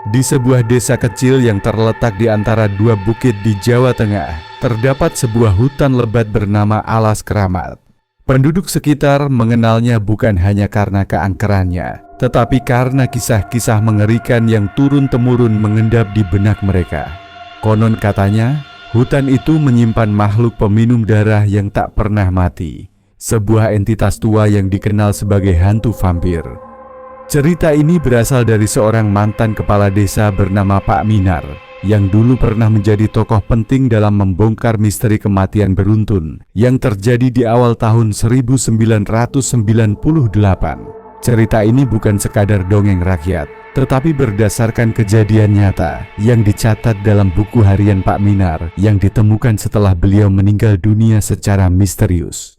Di sebuah desa kecil yang terletak di antara dua bukit di Jawa Tengah, terdapat sebuah hutan lebat bernama Alas Keramat. Penduduk sekitar mengenalnya bukan hanya karena keangkerannya, tetapi karena kisah-kisah mengerikan yang turun-temurun mengendap di benak mereka. Konon katanya, hutan itu menyimpan makhluk peminum darah yang tak pernah mati, sebuah entitas tua yang dikenal sebagai hantu vampir. Cerita ini berasal dari seorang mantan kepala desa bernama Pak Minar, yang dulu pernah menjadi tokoh penting dalam membongkar misteri kematian beruntun yang terjadi di awal tahun 1998. Cerita ini bukan sekadar dongeng rakyat, tetapi berdasarkan kejadian nyata yang dicatat dalam buku harian Pak Minar yang ditemukan setelah beliau meninggal dunia secara misterius.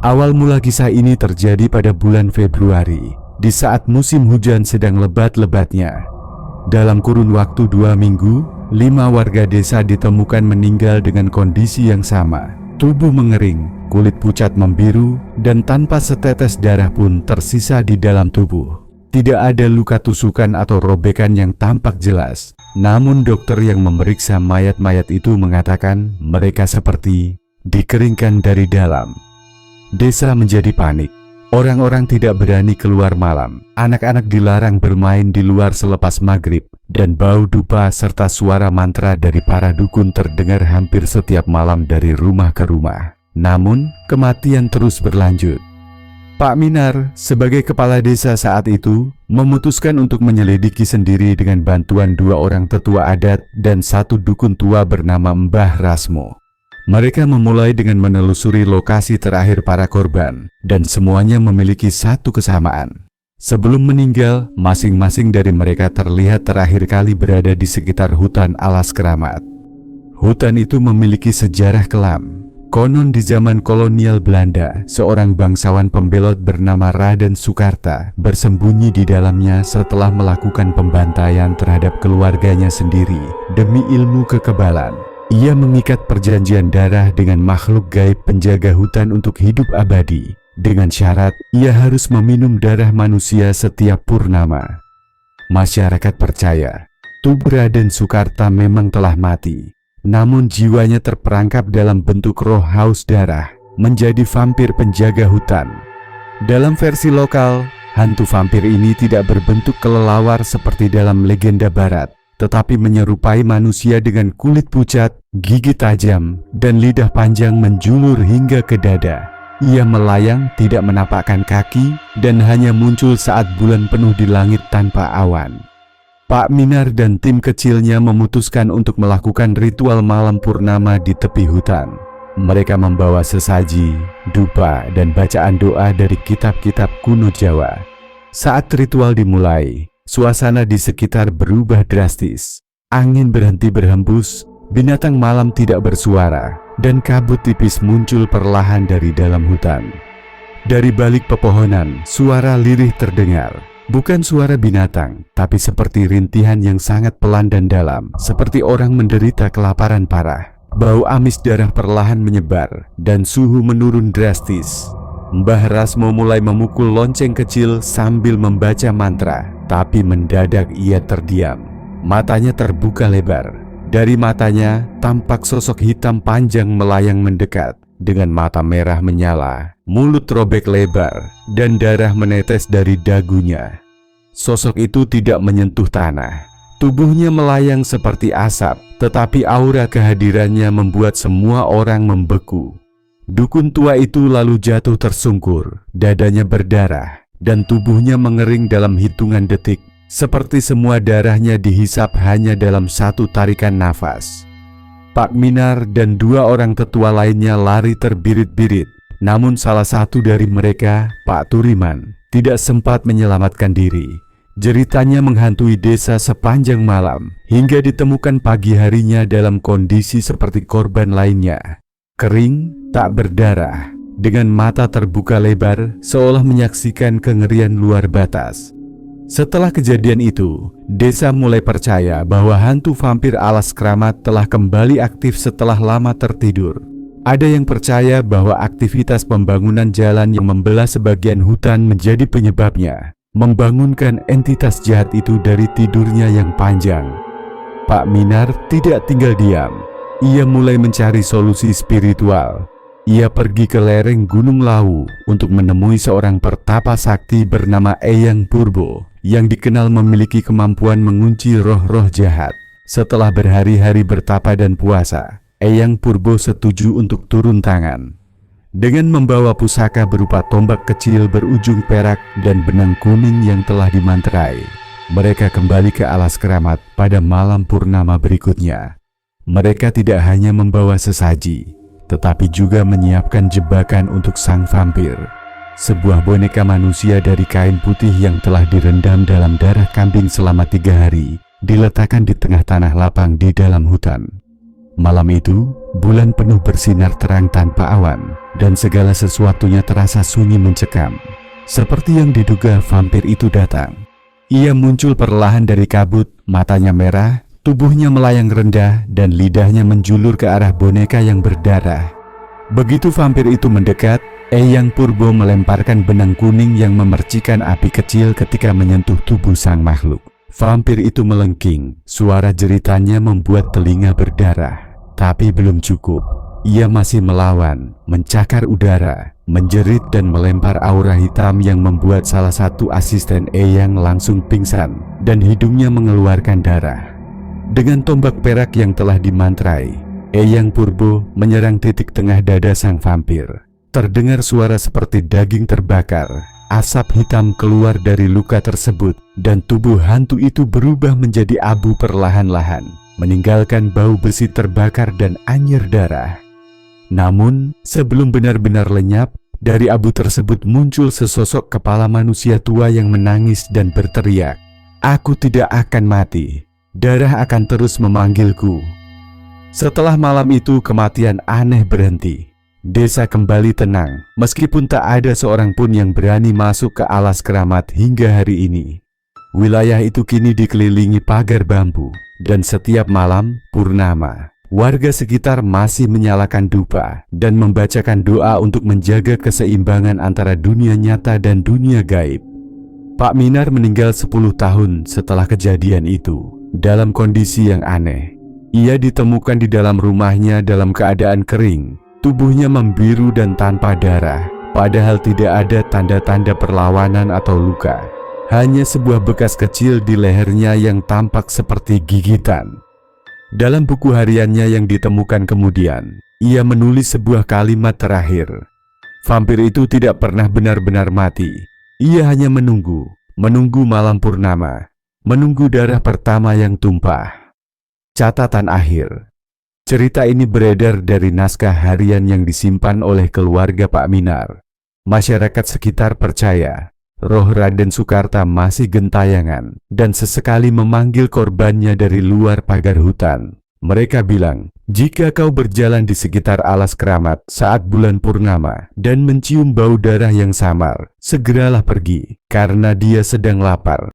Awal mula kisah ini terjadi pada bulan Februari, di saat musim hujan sedang lebat-lebatnya. Dalam kurun waktu 2 minggu, 5 warga desa ditemukan meninggal dengan kondisi yang sama. Tubuh mengering, kulit pucat membiru, dan tanpa setetes darah pun tersisa di dalam tubuh. Tidak ada luka tusukan atau robekan yang tampak jelas. Namun dokter yang memeriksa mayat-mayat itu mengatakan mereka seperti dikeringkan dari dalam. Desa menjadi panik. Orang-orang tidak berani keluar malam, anak-anak dilarang bermain di luar selepas maghrib, dan bau dupa serta suara mantra dari para dukun terdengar hampir setiap malam dari rumah ke rumah. Namun, kematian terus berlanjut. Pak Minar, sebagai kepala desa saat itu, memutuskan untuk menyelidiki sendiri dengan bantuan 2 orang tetua adat dan 1 dukun tua bernama Mbah Rasmo. Mereka memulai dengan menelusuri lokasi terakhir para korban, dan semuanya memiliki satu kesamaan. Sebelum meninggal, masing-masing dari mereka terlihat terakhir kali berada di sekitar hutan Alas Keramat. Hutan itu memiliki sejarah kelam. Konon di zaman kolonial Belanda, seorang bangsawan pembelot bernama Raden Sukarta bersembunyi di dalamnya setelah melakukan pembantaian terhadap keluarganya sendiri demi ilmu kekebalan. Ia mengikat perjanjian darah dengan makhluk gaib penjaga hutan untuk hidup abadi, dengan syarat ia harus meminum darah manusia setiap purnama. Masyarakat percaya, tubuh Raden Sukarta memang telah mati, namun jiwanya terperangkap dalam bentuk roh haus darah, menjadi vampir penjaga hutan. Dalam versi lokal, hantu vampir ini tidak berbentuk kelelawar seperti dalam legenda barat, tetapi menyerupai manusia dengan kulit pucat, gigi tajam, dan lidah panjang menjulur hingga ke dada. Ia melayang, tidak menapakkan kaki, dan hanya muncul saat bulan penuh di langit tanpa awan. Pak Minar dan tim kecilnya memutuskan untuk melakukan ritual malam purnama di tepi hutan. Mereka membawa sesaji, dupa, dan bacaan doa dari kitab-kitab kuno Jawa. Saat ritual dimulai, suasana di sekitar berubah drastis. Angin berhenti berhembus, binatang malam tidak bersuara, dan kabut tipis muncul perlahan dari dalam hutan. Dari balik pepohonan, suara lirih terdengar. Bukan suara binatang, tapi seperti rintihan yang sangat pelan dan dalam, seperti orang menderita kelaparan parah. Bau amis darah perlahan menyebar, dan suhu menurun drastis. Mbah Rasmo mulai memukul lonceng kecil sambil membaca mantra, tapi mendadak ia terdiam. Matanya terbuka lebar. Dari matanya, tampak sosok hitam panjang melayang mendekat. Dengan mata merah menyala, mulut robek lebar, dan darah menetes dari dagunya. Sosok itu tidak menyentuh tanah. Tubuhnya melayang seperti asap, tetapi aura kehadirannya membuat semua orang membeku. Dukun tua itu lalu jatuh tersungkur, dadanya berdarah, dan tubuhnya mengering dalam hitungan detik, seperti semua darahnya dihisap hanya dalam satu tarikan nafas. Pak Minar dan 2 orang tetua lainnya lari terbirit-birit, namun salah satu dari mereka, Pak Turiman, tidak sempat menyelamatkan diri. Jeritanya menghantui desa sepanjang malam, hingga ditemukan pagi harinya dalam kondisi seperti korban lainnya. Kering, tak berdarah, dengan mata terbuka lebar, seolah menyaksikan kengerian luar batas. Setelah kejadian itu, desa mulai percaya bahwa hantu vampir Alas Keramat telah kembali aktif setelah lama tertidur. Ada yang percaya bahwa aktivitas pembangunan jalan yang membelah sebagian hutan menjadi penyebabnya. membangunkan entitas jahat itu dari tidurnya yang panjang. Pak Minar tidak tinggal diam. Ia mulai mencari solusi spiritual. Ia pergi ke lereng Gunung Lawu untuk menemui seorang pertapa sakti bernama Eyang Purbo yang dikenal memiliki kemampuan mengunci roh-roh jahat. Setelah berhari-hari bertapa dan puasa, Eyang Purbo setuju untuk turun tangan. Dengan membawa pusaka berupa tombak kecil berujung perak dan benang kuning yang telah dimantrai, mereka kembali ke alas keramat pada malam purnama berikutnya. Mereka tidak hanya membawa sesaji, tetapi juga menyiapkan jebakan untuk sang vampir. Sebuah boneka manusia dari kain putih yang telah direndam dalam darah kambing selama 3 hari, diletakkan di tengah tanah lapang di dalam hutan. Malam itu, bulan penuh bersinar terang tanpa awan, dan segala sesuatunya terasa sunyi mencekam. Seperti yang diduga, vampir itu datang. Ia muncul perlahan dari kabut, matanya merah, tubuhnya melayang rendah, dan lidahnya menjulur ke arah boneka yang berdarah. Begitu vampir itu mendekat, Eyang Purbo melemparkan benang kuning yang memercikan api kecil ketika menyentuh tubuh sang makhluk. Vampir itu melengking, suara jeritannya membuat telinga berdarah. Tapi belum cukup, ia masih melawan, mencakar udara, menjerit dan melempar aura hitam yang membuat salah satu asisten Eyang langsung pingsan dan hidungnya mengeluarkan darah. Dengan tombak perak yang telah dimantrai, Eyang Purbo menyerang titik tengah dada sang vampir. Terdengar suara seperti daging terbakar, asap hitam keluar dari luka tersebut, dan tubuh hantu itu berubah menjadi abu perlahan-lahan, meninggalkan bau besi terbakar dan anyir darah. Namun, sebelum benar-benar lenyap, dari abu tersebut muncul sesosok kepala manusia tua yang menangis dan berteriak, "Aku tidak akan mati. Darah akan terus memanggilku." Setelah malam itu, kematian aneh berhenti. Desa kembali tenang, meskipun tak ada seorang pun yang berani masuk ke alas keramat hingga hari ini. Wilayah itu kini dikelilingi pagar bambu, dan setiap malam purnama, warga sekitar masih menyalakan dupa dan membacakan doa untuk menjaga keseimbangan antara dunia nyata dan dunia gaib. Pak Minar meninggal 10 tahun setelah kejadian itu. Dalam kondisi yang aneh, ia ditemukan di dalam rumahnya dalam keadaan kering, tubuhnya membiru dan tanpa darah, padahal tidak ada tanda-tanda perlawanan atau luka. Hanya sebuah bekas kecil di lehernya yang tampak seperti gigitan. Dalam buku hariannya yang ditemukan kemudian, ia menulis sebuah kalimat terakhir. Vampir itu tidak pernah benar-benar mati. Ia hanya menunggu malam purnama, menunggu darah pertama yang tumpah. Catatan akhir. Cerita ini beredar dari naskah harian yang disimpan oleh keluarga Pak Minar. Masyarakat sekitar percaya roh Raden Sukarta masih gentayangan dan sesekali memanggil korbannya dari luar pagar hutan. Mereka bilang, jika kau berjalan di sekitar alas keramat saat bulan purnama dan mencium bau darah yang samar, segeralah pergi, karena dia sedang lapar